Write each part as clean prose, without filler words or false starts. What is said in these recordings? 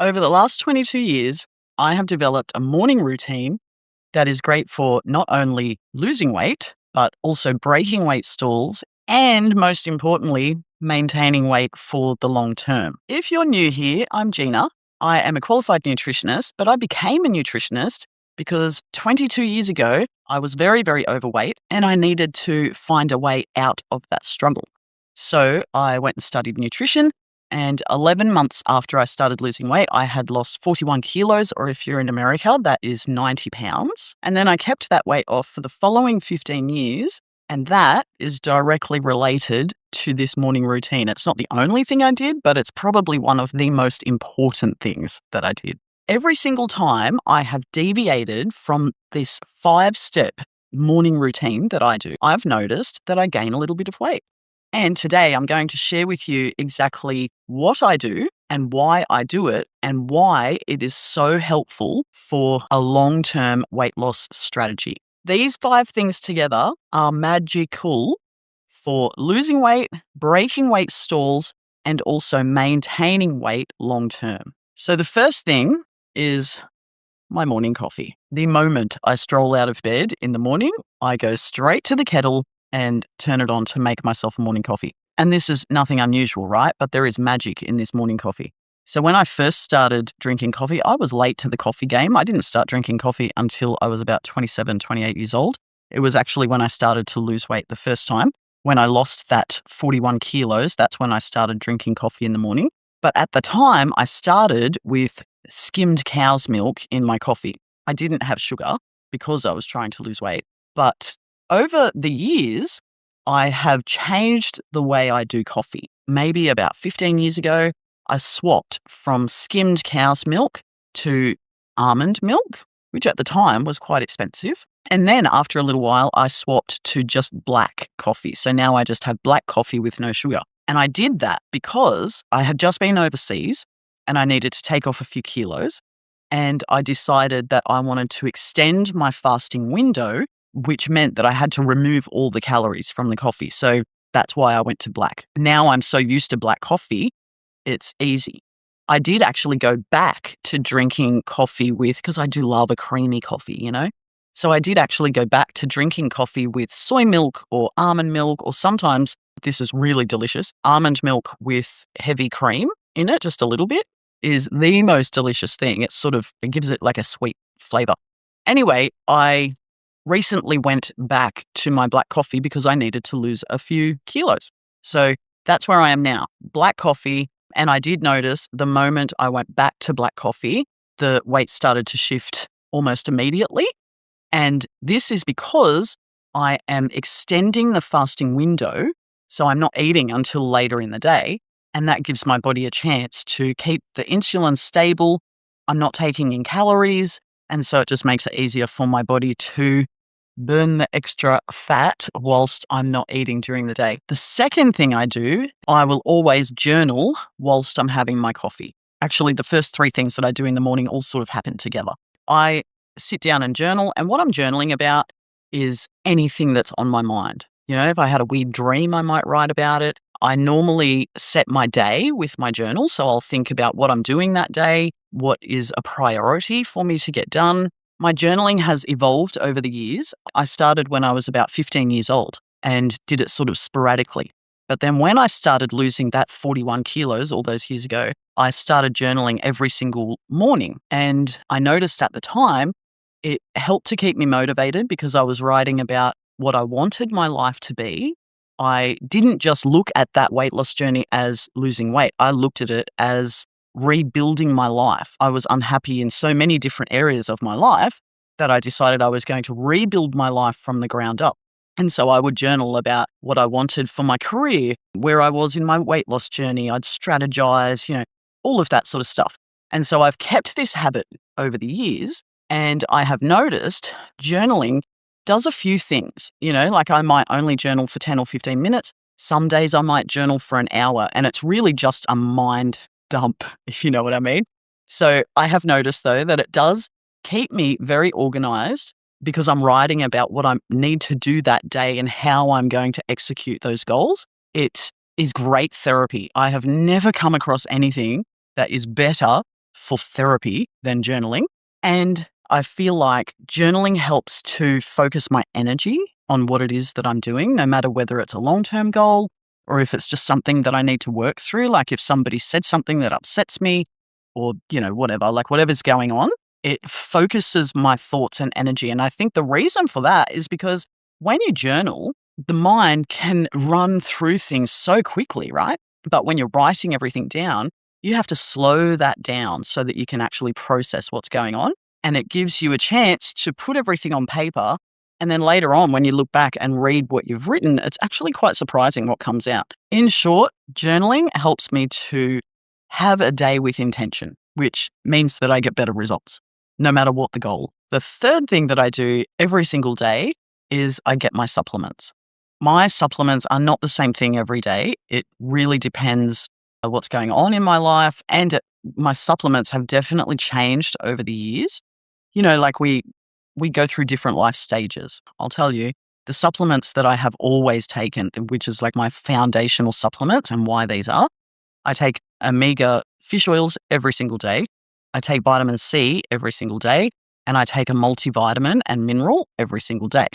Over the last 22 years, I have developed a morning routine that is great for not only losing weight, but also breaking weight stalls and, most importantly, maintaining weight for the long term. If you're new here, I'm Gina. I am a qualified nutritionist, but I became a nutritionist because 22 years ago, I was very, very overweight and I needed to find a way out of that struggle. So I went and studied nutrition, and 11 months after I started losing weight, I had lost 41 kilos, or if you're in America, that is 90 pounds. And then I kept that weight off for the following 15 years, and that is directly related to this morning routine. It's not the only thing I did, but it's probably one of the most important things that I did. Every single time I have deviated from this 5-step morning routine that I do, I've noticed that I gain a little bit of weight. And today I'm going to share with you exactly what I do and why I do it and why it is so helpful for a long-term weight loss strategy. These 5 things together are magical for losing weight, breaking weight stalls, and also maintaining weight long-term. So the first thing is my morning coffee. The moment I stroll out of bed in the morning, I go straight to the kettle and turn it on to make myself a morning coffee. And this is nothing unusual, right? But there is magic in this morning coffee. So when I first started drinking coffee, I was late to the coffee game. I didn't start drinking coffee until I was about 27, 28 years old. It was actually when I started to lose weight the first time. When I lost that 41 kilos, that's when I started drinking coffee in the morning. But at the time, I started with skimmed cow's milk in my coffee. I didn't have sugar because I was trying to lose weight. But over the years, I have changed the way I do coffee. Maybe about 15 years ago, I swapped from skimmed cow's milk to almond milk, which at the time was quite expensive. And then after a little while, I swapped to just black coffee. So now I just have black coffee with no sugar. And I did that because I had just been overseas and I needed to take off a few kilos. And I decided that I wanted to extend my fasting window, which meant that I had to remove all the calories from the coffee. So that's why I went to black. Now I'm so used to black coffee, it's easy. I did actually go back to drinking coffee because I do love a creamy coffee, So I did actually go back to drinking coffee with soy milk or almond milk, or sometimes, this is really delicious, almond milk with heavy cream in it, just a little bit, is the most delicious thing. It gives it like a sweet flavor. Anyway, I recently went back to my black coffee because I needed to lose a few kilos. So that's where I am now, black coffee. And I did notice the moment I went back to black coffee, the weight started to shift almost immediately. And this is because I am extending the fasting window. So I'm not eating until later in the day. And that gives my body a chance to keep the insulin stable. I'm not taking in calories. And so it just makes it easier for my body to burn the extra fat whilst I'm not eating during the day. The second thing I do, I will always journal whilst I'm having my coffee. Actually, the first 3 things that I do in the morning all sort of happen together. I sit down and journal, and what I'm journaling about is anything that's on my mind. If I had a weird dream, I might write about it. I normally set my day with my journal, so I'll think about what I'm doing that day, what is a priority for me to get done. My journaling has evolved over the years. I started when I was about 15 years old and did it sort of sporadically. But then when I started losing that 41 kilos all those years ago, I started journaling every single morning. And I noticed at the time, it helped to keep me motivated because I was writing about what I wanted my life to be. I didn't just look at that weight loss journey as losing weight. I looked at it as rebuilding my life. I was unhappy in so many different areas of my life that I decided I was going to rebuild my life from the ground up. And so I would journal about what I wanted for my career, where I was in my weight loss journey. I'd strategize, all of that sort of stuff. And so I've kept this habit over the years, and I have noticed journaling does a few things, like I might only journal for 10 or 15 minutes. Some days I might journal for an hour, and it's really just a mind dump, if you know what I mean. So I have noticed, though, that it does keep me very organized because I'm writing about what I need to do that day and how I'm going to execute those goals. It is great therapy. I have never come across anything that is better for therapy than journaling. And I feel like journaling helps to focus my energy on what it is that I'm doing, no matter whether it's a long-term goal or if it's just something that I need to work through. Like if somebody said something that upsets me or, whatever, like whatever's going on, it focuses my thoughts and energy. And I think the reason for that is because when you journal, the mind can run through things so quickly, right? But when you're writing everything down, you have to slow that down so that you can actually process what's going on. And it gives you a chance to put everything on paper. And then later on, when you look back and read what you've written, it's actually quite surprising what comes out. In short, journaling helps me to have a day with intention, which means that I get better results, no matter what the goal. The third thing that I do every single day is I get my supplements. My supplements are not the same thing every day. It really depends on what's going on in my life. And my supplements have definitely changed over the years. Like we go through different life stages. I'll tell you, the supplements that I have always taken, which is like my foundational supplements and why these are, I take omega fish oils every single day. I take vitamin C every single day. And I take a multivitamin and mineral every single day.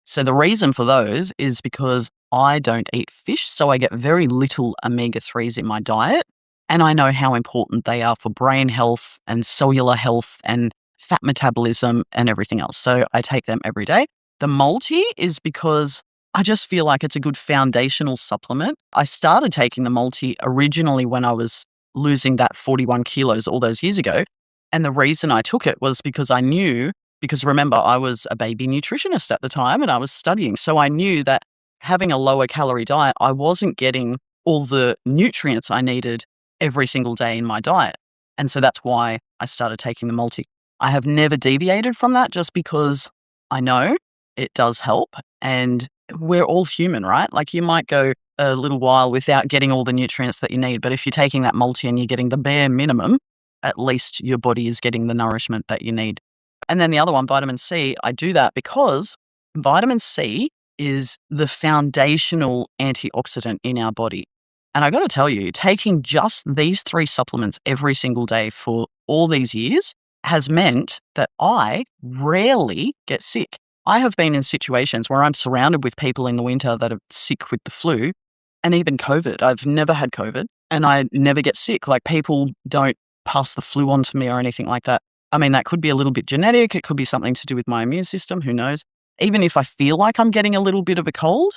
So the reason for those is because I don't eat fish, so I get very little omega-3s in my diet. And I know how important they are for brain health and cellular health and fat metabolism and everything else. So I take them every day. The multi is because I just feel like it's a good foundational supplement. I started taking the multi originally when I was losing that 41 kilos all those years ago. And the reason I took it was because because remember, I was a baby nutritionist at the time and I was studying. So I knew that having a lower calorie diet, I wasn't getting all the nutrients I needed every single day in my diet. And so that's why I started taking the multi. I have never deviated from that just because I know it does help and we're all human, right? Like you might go a little while without getting all the nutrients that you need. But if you're taking that multi and you're getting the bare minimum, at least your body is getting the nourishment that you need. And then the other one, vitamin C, I do that because vitamin C is the foundational antioxidant in our body. And I got to tell you, taking just these 3 supplements every single day for all these years has meant that I rarely get sick. I have been in situations where I'm surrounded with people in the winter that are sick with the flu and even COVID. I've never had COVID and I never get sick. Like people don't pass the flu on to me or anything like that. I mean, that could be a little bit genetic. It could be something to do with my immune system. Who knows? Even if I feel like I'm getting a little bit of a cold,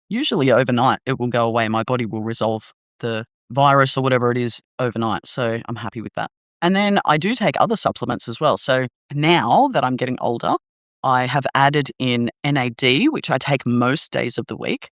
usually overnight it will go away. My body will resolve the virus or whatever it is overnight. So I'm happy with that. And then I do take other supplements as well. So now that I'm getting older, I have added in NAD, which I take most days of the week.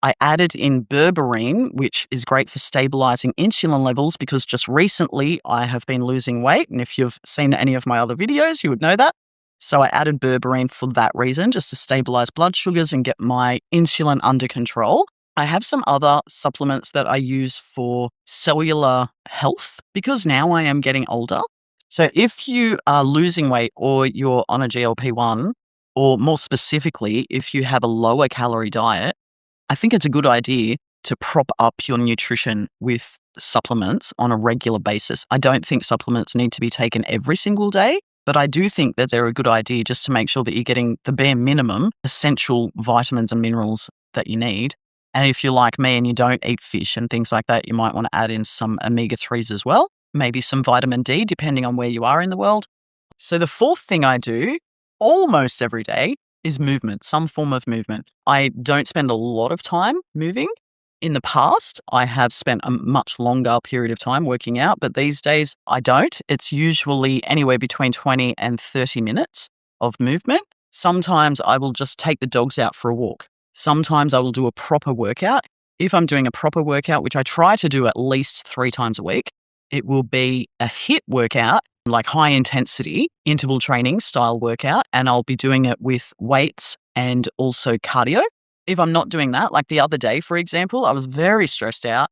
I added in berberine, which is great for stabilizing insulin levels because just recently I have been losing weight. And if you've seen any of my other videos, you would know that. So I added berberine for that reason, just to stabilize blood sugars and get my insulin under control. I have some other supplements that I use for cellular health because now I am getting older. So if you are losing weight or you're on a GLP-1, or more specifically, if you have a lower calorie diet, I think it's a good idea to prop up your nutrition with supplements on a regular basis. I don't think supplements need to be taken every single day, but I do think that they're a good idea just to make sure that you're getting the bare minimum essential vitamins and minerals that you need. And if you're like me and you don't eat fish and things like that, you might want to add in some omega-3s as well, maybe some vitamin D, depending on where you are in the world. So the fourth thing I do almost every day is movement, some form of movement. I don't spend a lot of time moving. In the past, I have spent a much longer period of time working out, but these days I don't. It's usually anywhere between 20 and 30 minutes of movement. Sometimes I will just take the dogs out for a walk. Sometimes I will do a proper workout. If I'm doing a proper workout, which I try to do at least 3 times a week, it will be a HIIT workout, like high intensity interval training style workout, and I'll be doing it with weights and also cardio. If I'm not doing that, like the other day, for example, I was very stressed out.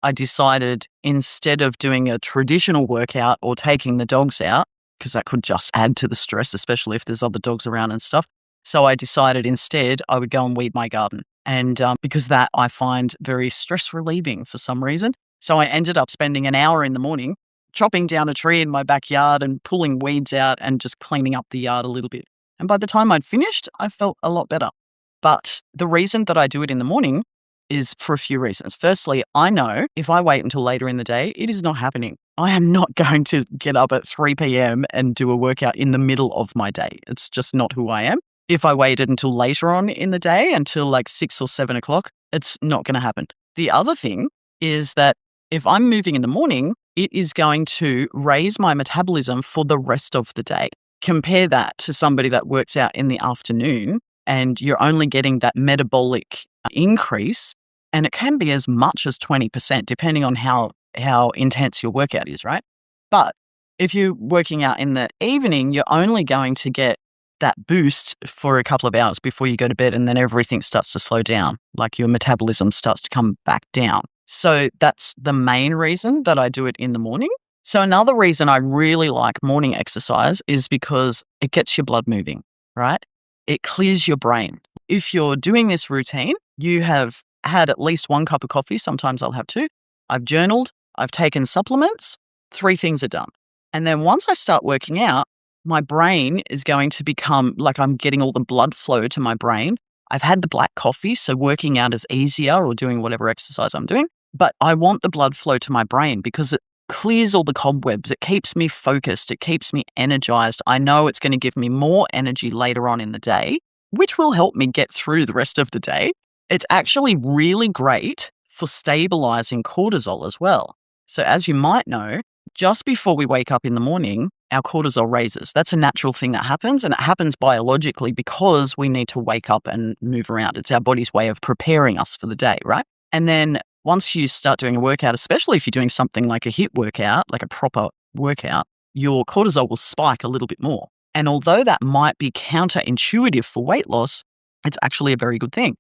I decided instead of doing a traditional workout or taking the dogs out, because that could just add to the stress, especially if there's other dogs around and stuff. So I decided instead I would go and weed my garden. And because that I find very stress relieving for some reason. So I ended up spending an hour in the morning chopping down a tree in my backyard and pulling weeds out and just cleaning up the yard a little bit. And by the time I'd finished, I felt a lot better. But the reason that I do it in the morning is for a few reasons. Firstly, I know if I wait until later in the day, it is not happening. I am not going to get up at 3 p.m. and do a workout in the middle of my day. It's just not who I am. If I waited until later on in the day, until like 6 or 7 o'clock, it's not going to happen. The other thing is that if I'm moving in the morning, it is going to raise my metabolism for the rest of the day. Compare that to somebody that works out in the afternoon and you're only getting that metabolic increase, and it can be as much as 20%, depending on how intense your workout is, right? But if you're working out in the evening, you're only going to get that boost for a couple of hours before you go to bed, and then everything starts to slow down, like your metabolism starts to come back down. So that's the main reason that I do it in the morning. So another reason I really like morning exercise is because it gets your blood moving, right? It clears your brain. If you're doing this routine, you have had at least 1 cup of coffee. Sometimes I'll have 2. I've journaled. I've taken supplements. 3 things are done. And then once I start working out, my brain is going to become like I'm getting all the blood flow to my brain. I've had the black coffee, so working out is easier, or doing whatever exercise I'm doing. But I want the blood flow to my brain because it clears all the cobwebs. It keeps me focused. It keeps me energized. I know it's going to give me more energy later on in the day, which will help me get through the rest of the day. It's actually really great for stabilizing cortisol as well. So as you might know, just before we wake up in the morning, our cortisol raises. That's a natural thing that happens, and it happens biologically because we need to wake up and move around. It's our body's way of preparing us for the day, right? And then once you start doing a workout, especially if you're doing something like a HIIT workout, like a proper workout, your cortisol will spike a little bit more. And although that might be counterintuitive for weight loss, it's actually a very good thing.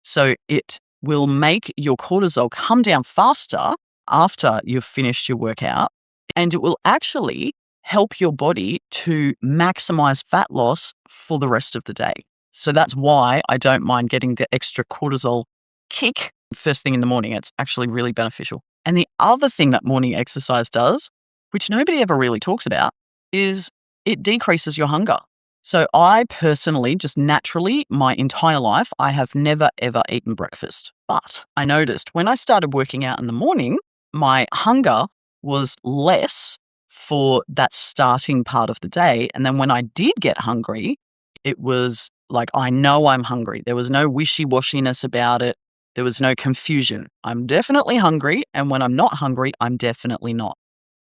So it will make your cortisol come down faster after you've finished your workout, and it will actually help your body to maximize fat loss for the rest of the day. So that's why I don't mind getting the extra cortisol kick first thing in the morning. It's actually really beneficial. And the other thing that morning exercise does, which nobody ever really talks about, is it decreases your hunger. So I personally, just naturally, my entire life, I have never, ever eaten breakfast. But I noticed when I started working out in the morning, my hunger was less for that starting part of the day. And then when I did get hungry, it was like, I know I'm hungry. There was no wishy-washiness about it. There was no confusion. I'm definitely hungry. And when I'm not hungry, I'm definitely not.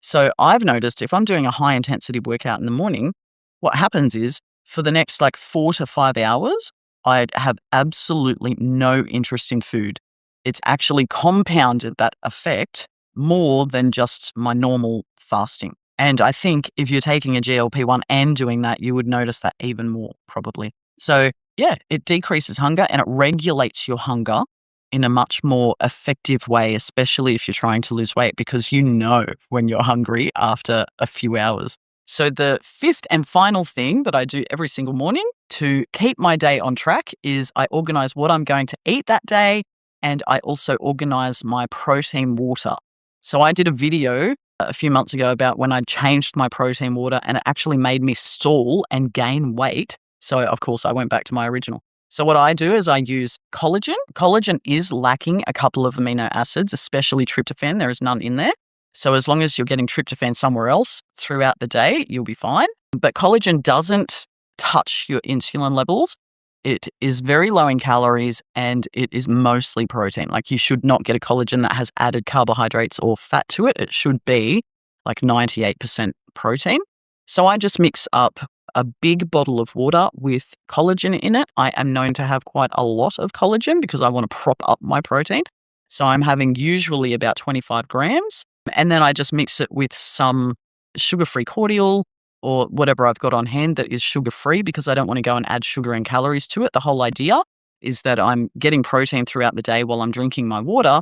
So I've noticed if I'm doing a high intensity workout in the morning, what happens is for the next 4 to 5 hours, I'd have absolutely no interest in food. It's actually compounded that effect more than just my normal fasting. And I think if you're taking a GLP-1 and doing that, you would notice that even more probably. So yeah, it decreases hunger and it regulates your hunger in a much more effective way, especially if you're trying to lose weight, because you know when you're hungry after a few hours. So the 5th and final thing that I do every single morning to keep my day on track is I organize what I'm going to eat that day, and I also organize my protein water. So I did a video a few months ago about when I changed my protein water and it actually made me stall and gain weight. So of course I went back to my original. So what I do is I use collagen. Collagen is lacking a couple of amino acids, especially tryptophan. There is none in there. So as long as you're getting tryptophan somewhere else throughout the day, you'll be fine. But collagen doesn't touch your insulin levels. It is very low in calories and it is mostly protein. Like you should not get a collagen that has added carbohydrates or fat to it. It should be like 98% protein. So I just mix up a big bottle of water with collagen in it. I am known to have quite a lot of collagen because I want to prop up my protein. So I'm having usually about 25 grams. And then I just mix it with some sugar-free cordial or whatever I've got on hand that is sugar-free, because I don't want to go and add sugar and calories to it. The whole idea is that I'm getting protein throughout the day while I'm drinking my water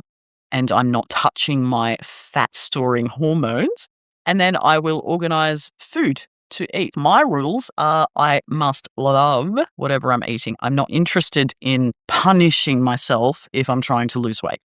and I'm not touching my fat-storing hormones. And then I will organize food to eat. My rules are I must love whatever I'm eating. I'm not interested in punishing myself if I'm trying to lose weight.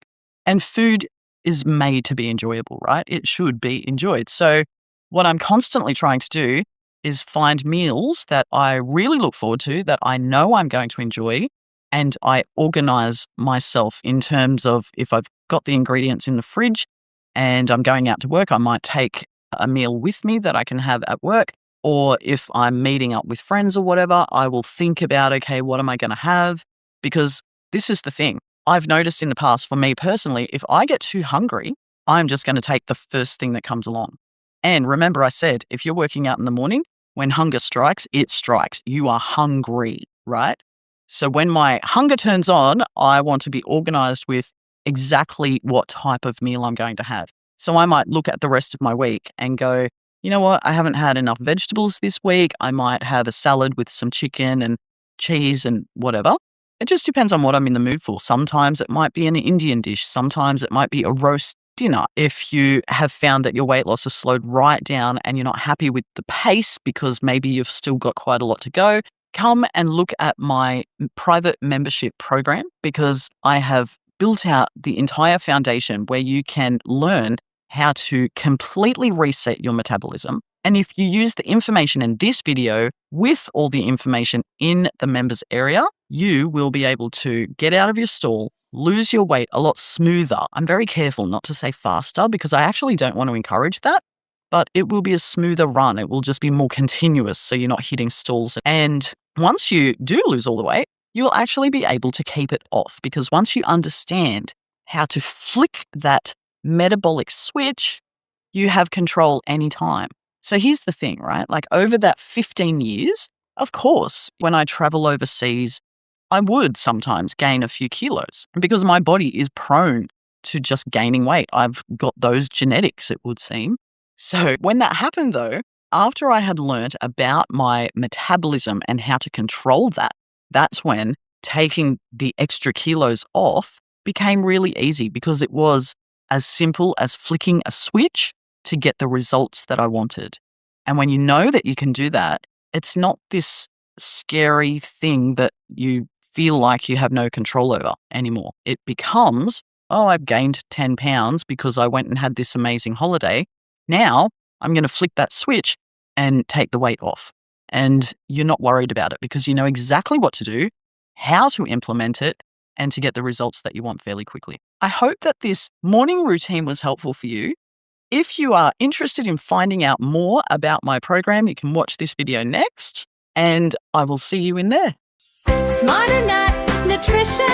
And food is made to be enjoyable, right? It should be enjoyed. So what I'm constantly trying to do is find meals that I really look forward to, that I know I'm going to enjoy, and I organize myself in terms of if I've got the ingredients in the fridge and I'm going out to work, I might take a meal with me that I can have at work. Or if I'm meeting up with friends or whatever, I will think about, okay, what am I going to have? Because this is the thing. I've noticed in the past, for me personally, if I get too hungry, I'm just going to take the first thing that comes along. And remember, I said, if you're working out in the morning, when hunger strikes, it strikes. You are hungry, right? So when my hunger turns on, I want to be organized with exactly what type of meal I'm going to have. So I might look at the rest of my week and go, you know what, I haven't had enough vegetables this week. I might have a salad with some chicken and cheese and whatever. It just depends on what I'm in the mood for. Sometimes it might be an Indian dish. Sometimes it might be a roast dinner. If you have found that your weight loss has slowed right down and you're not happy with the pace because maybe you've still got quite a lot to go, come and look at my private membership program, because I have built out the entire foundation where you can learn how to completely reset your metabolism. And if you use the information in this video with all the information in the members area, you will be able to get out of your stall, lose your weight a lot smoother. I'm very careful not to say faster because I actually don't want to encourage that, but it will be a smoother run. It will just be more continuous so you're not hitting stalls. And once you do lose all the weight, you'll actually be able to keep it off, because once you understand how to flick that metabolic switch, you have control anytime. So here's the thing, right? Like over that 15 years, of course, when I travel overseas, I would sometimes gain a few kilos because my body is prone to just gaining weight. I've got those genetics, it would seem. So when that happened though, after I had learned about my metabolism and how to control that, that's when taking the extra kilos off became really easy, because it was as simple as flicking a switch to get the results that I wanted. And when you know that you can do that, it's not this scary thing that you feel like you have no control over anymore. It becomes, oh, I've gained 10 pounds because I went and had this amazing holiday. Now I'm going to flick that switch and take the weight off. And you're not worried about it because you know exactly what to do, how to implement it, and to get the results that you want fairly quickly. I hope that this morning routine was helpful for you. If you are interested in finding out more about my program, you can watch this video next, and I will see you in there. Smarternuthub Nutrition.